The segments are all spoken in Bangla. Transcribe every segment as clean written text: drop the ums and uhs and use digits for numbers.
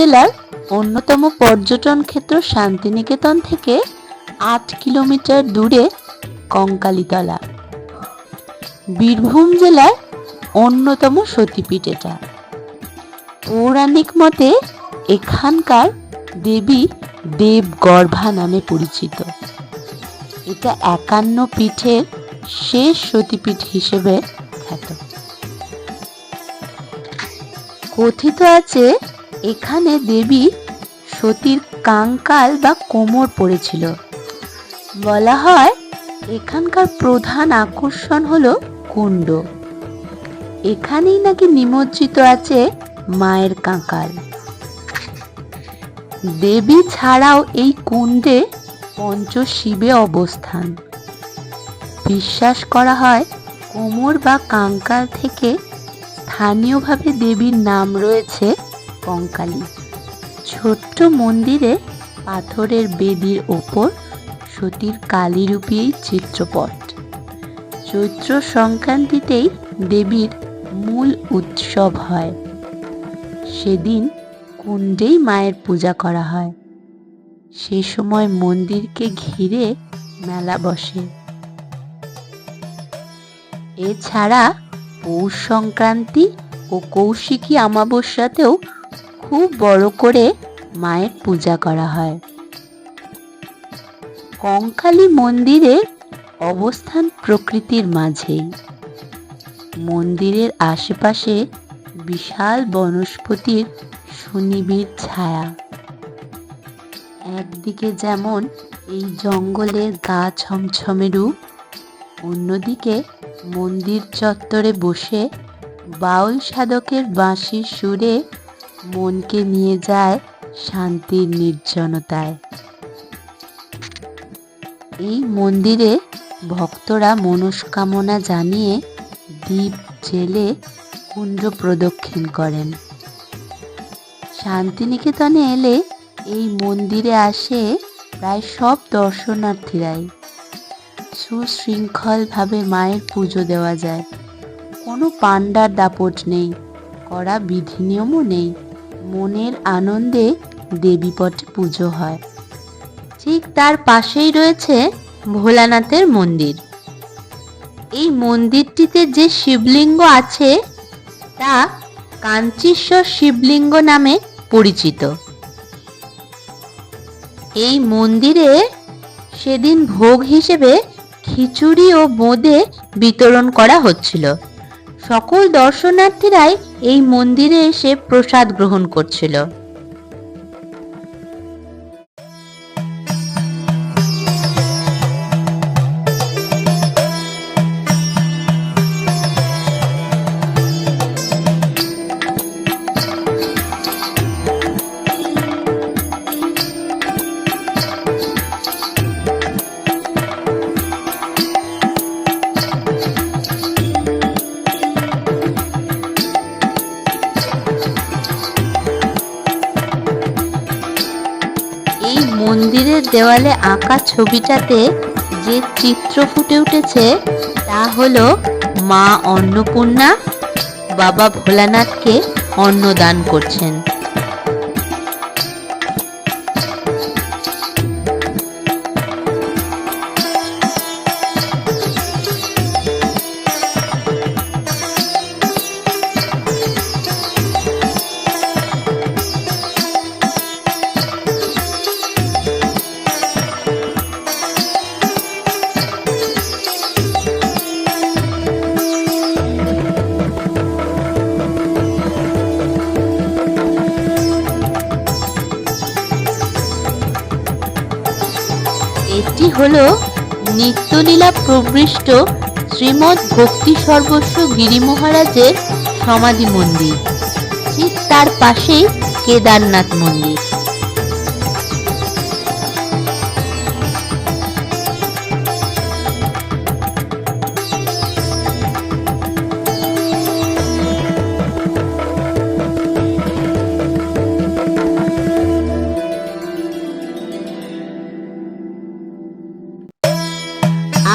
জেলার অন্যতম পর্যটন ক্ষেত্র শান্তিনিকেতন থেকে ৮ কিলোমিটার দূরে কঙ্কালীতলা। বীরভূম জেলার অন্যতম সতীপীঠ এটা। পৌরাণিক মতে এখানকার দেবী দেবগর্ভা নামে পরিচিত। এটা ৫১ পীঠের শেষ সতীপীঠ হিসেবে খ্যাত। কথিত আছে এখানে দেবী সতীর কঙ্কাল বা কোমর পড়েছিল। বলা হয় এখানকার প্রধান আকর্ষণ হলো কুণ্ড। এখানেই নাকি নিমজ্জিত আছে মায়ের কঙ্কাল। দেবী ছাড়াও এই কুণ্ডে পঞ্চশিবে অবস্থান। বিশ্বাস করা হয় কোমর বা কঙ্কাল থেকে স্থানীয়ভাবে দেবীর নাম রয়েছে কঙ্কালী। ছোট্ট মন্দিরে পাথরের বেদির ওপর সতীর কালীরূপী চিত্রপট। চৈত্র সংক্রান্তিতেই দেবীর মূল উৎসব হয়। সেদিন কুণ্ডেই মায়ের পূজা করা হয়। সে সময় মন্দিরকে ঘিরে মেলা বসে। এছাড়া পৌষ সংক্রান্তি ও কৌশিকী অমাবস্যাতেও খুব বড় করে মায়ের পূজা করা হয়। কঙ্কালী মন্দিরের অবস্থান প্রকৃতির মাঝেই। মন্দিরের আশেপাশে বিশাল বনস্পতির সুনিবিড় ছায়া। একদিকে যেমন এই জঙ্গলের গা ছমছমে রূপ, অন্যদিকে মন্দির চত্বরে বসে বাউল সাধকের বাঁশির সুরে মনকে নিয়ে যায় শান্তির নির্জনতায়। এই মন্দিরে ভক্তরা মনস্কামনা জানিয়ে দীপ জেলে কুণ্ড প্রদক্ষিণ করেন। শান্তিনিকেতনে এলে এই মন্দিরে আসে প্রায় সব দর্শনার্থীরাই। সুশৃঙ্খলভাবে মায়ের পুজো দেওয়া যায়। কোনো পাণ্ডার দাপট নেই, কড়া বিধিনিয়মও নেই। মনের আনন্দে দেবীপটে পুজো হয়। ঠিক তার পাশেই রয়েছে ভোলানাথের মন্দির। এই মন্দিরটিতে যে শিবলিঙ্গ আছে তা কাঞ্চীশ্বর শিবলিঙ্গ নামে পরিচিত। এই মন্দিরে সেদিন ভোগ হিসেবে খিচুড়ি ও বোঁদে বিতরণ করা হচ্ছিল। সকল দর্শনার্থীরাই এই মন্দিরে এসে প্রসাদ গ্রহণ করছিল। মন্দিরের দেওয়ালে আঁকা ছবিটাতে যে চিত্র ফুটে উঠেছে তা হলো মা অন্নপূর্ণা বাবা ভোলানাথকে অন্ন দান করছেন। এটি হলো নিত্যলীলা প্রবিষ্ট শ্রীমৎ ভক্তি সর্বস্ব গিরি মহারাজের সমাধি মন্দির। ঠিক তার পাশেই কেদারনাথ মন্দির।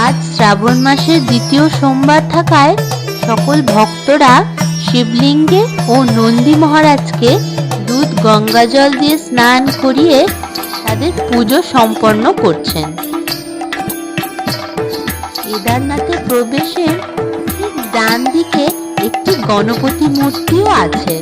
আজ শ্রাবণ মাসের দ্বিতীয় সোমবার থাকায় সকল ভক্তরা শিবলিঙ্গে ও নন্দী মহারাজকে হলুদ গঙ্গা জল দিয়ে স্নান করিয়ে তাদের পুজো সম্পন্ন করছেন। কেদারনাথের প্রবেশের ঠিক ডান দিকে একটি গণপতি মূর্তিও আছে।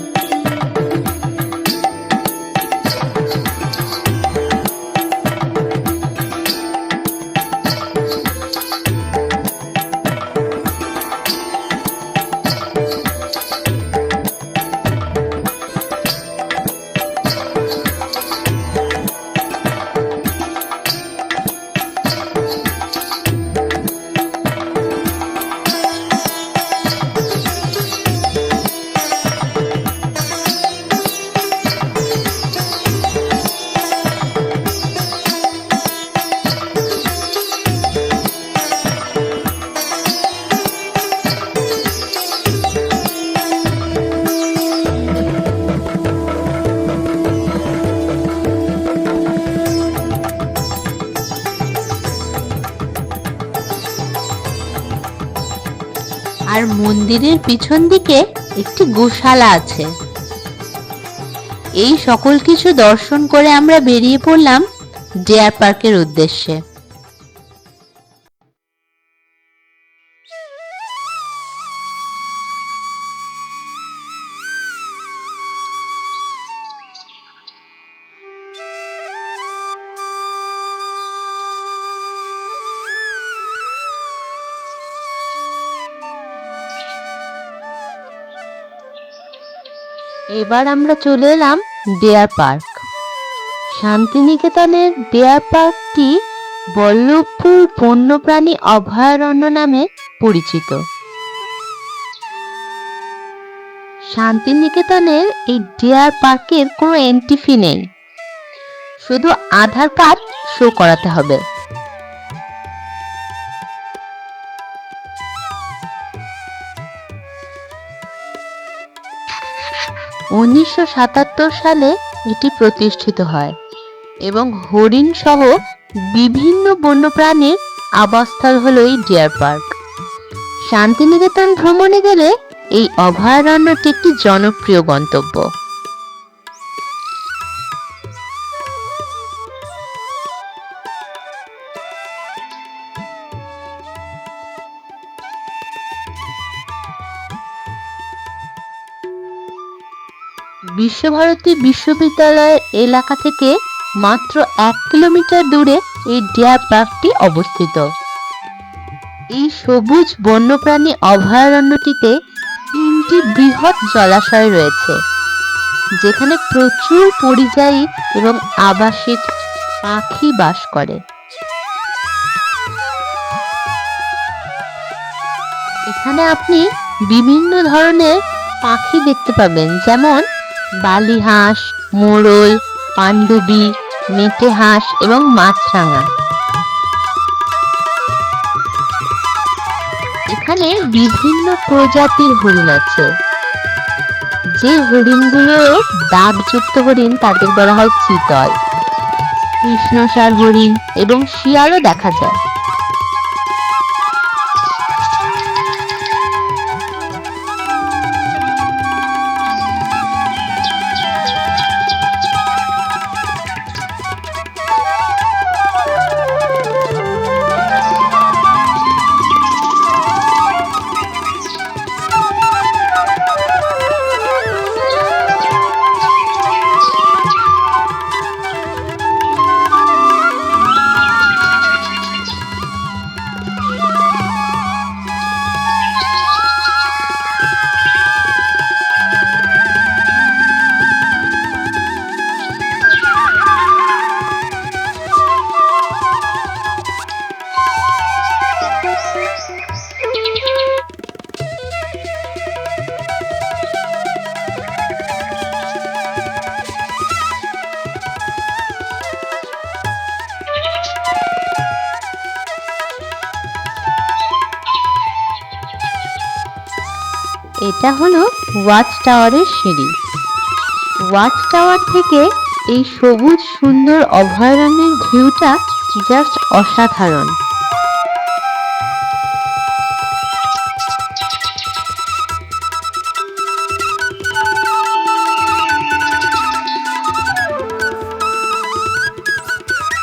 আর মন্দিরের পিছন দিকে একটি গোশালা আছে। এই সকল কিছু দর্শন করে আমরা বেরিয়ে পড়লাম ডিয়ার পার্কের উদ্দেশ্যে। এবার আমরা চলে এলাম ডিয়ার পার্ক। শান্তিনিকেতনের ডিয়ার পার্কটি বল্লভপুর বন্যপ্রাণী অভয়ারণ্য নামে পরিচিত। শান্তিনিকেতনের এই ডিয়ার পার্কের কোনো এন্ট্রি ফি নেই, শুধু আধার কার্ড শো করাতে হবে। 1977 সালে এটি প্রতিষ্ঠিত হয় এবং হরিণ সহ বিভিন্ন বন্যপ্রাণীর আবাসস্থল হলো এই ডিয়ার পার্ক। শান্তিনিকেতন ভ্রমণে গেলে এই অভয়ারণ্যটি একটি জনপ্রিয় গন্তব্য। বিশ্বভারতী বিশ্ববিদ্যালয়ের এলাকা থেকে মাত্র 1 কিলোমিটার দূরে এই ডিয়ার পার্কটি অবস্থিত। এই সবুজ বন্যপ্রাণী অভয়ারণ্যটিতে 3টি বৃহৎ জলাশয় রয়েছে, যেখানে প্রচুর পরিযায়ী এবং আবাসিক পাখি বাস করে। এখানে আপনি বিভিন্ন ধরনের পাখি দেখতে পাবেন, যেমন বালি হাঁস, মোরল, পাণ্ডুবি, মেটে হাঁস এবং মাছরাঙা। এখানে বিভিন্ন প্রজাতির হরিণ আছে। যে হরিণগুলো দাগযুক্ত হরিণ তাদের বলা হয় চিতল। কৃষ্ণসার হরিণ এবং শিয়ালও দেখা যায়। এটা হলো ওয়াচ টাওয়ারের সিঁড়ি। ওয়াচ টাওয়ার থেকে এই সবুজ সুন্দর অভয়ারণ্যের ভিউটা জাস্ট অসাধারণ।